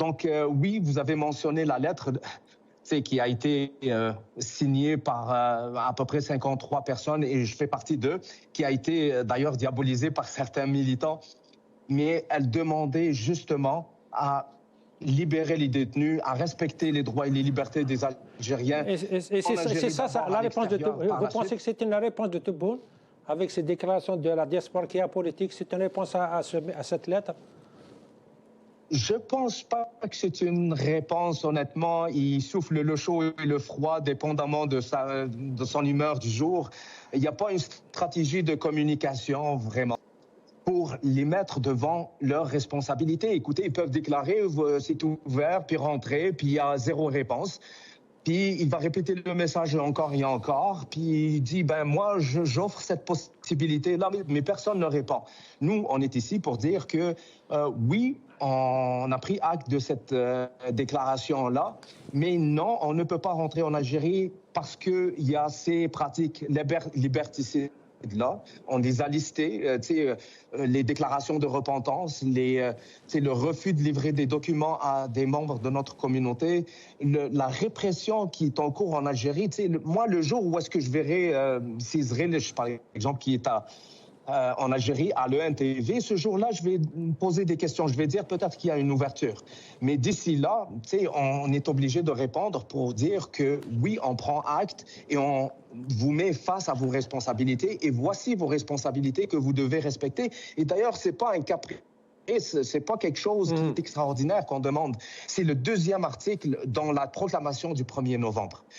Donc, oui, vous avez mentionné la lettre qui a été signée par à peu près 53 personnes, et je fais partie d'eux, qui a été d'ailleurs diabolisée par certains militants. Mais elle demandait justement à libérer les détenus, à respecter les droits et les libertés des Algériens. Et c'est ça, la réponse de Tebboune. Vous pensez que c'est une réponse de Tebboune, avec ces déclarations de la diaspora qui est apolitique, c'est une réponse à cette lettre? Je pense pas que c'est une réponse, honnêtement. Il souffle le chaud et le froid, dépendamment de son humeur du jour. Il n'y a pas une stratégie de communication, vraiment, pour les mettre devant leurs responsabilités. Écoutez, ils peuvent déclarer c'est ouvert, puis rentrer, puis il y a zéro réponse. Puis il va répéter le message encore et encore. Puis il dit, ben moi, j'offre cette possibilité-là, mais personne ne répond. Nous, on est ici pour dire que oui, on a pris acte de cette déclaration-là, mais non, on ne peut pas rentrer en Algérie parce qu'il y a ces pratiques liberticides. Là, on les a listés, les déclarations de repentance, le refus de livrer des documents à des membres de notre communauté, la répression qui est en cours en Algérie. Moi, le jour où est-ce que je verrai Cizrel, par exemple, qui est en Algérie, à l'ENTV, ce jour-là, je vais me poser des questions. Je vais dire peut-être qu'il y a une ouverture. Mais d'ici là, on est obligé de répondre pour dire que oui, on prend acte et on vous met face à vos responsabilités. Et voici vos responsabilités que vous devez respecter. Et d'ailleurs, c'est pas un caprice. C'est pas quelque chose qui est extraordinaire qu'on demande. C'est le deuxième article dans la proclamation du 1er novembre.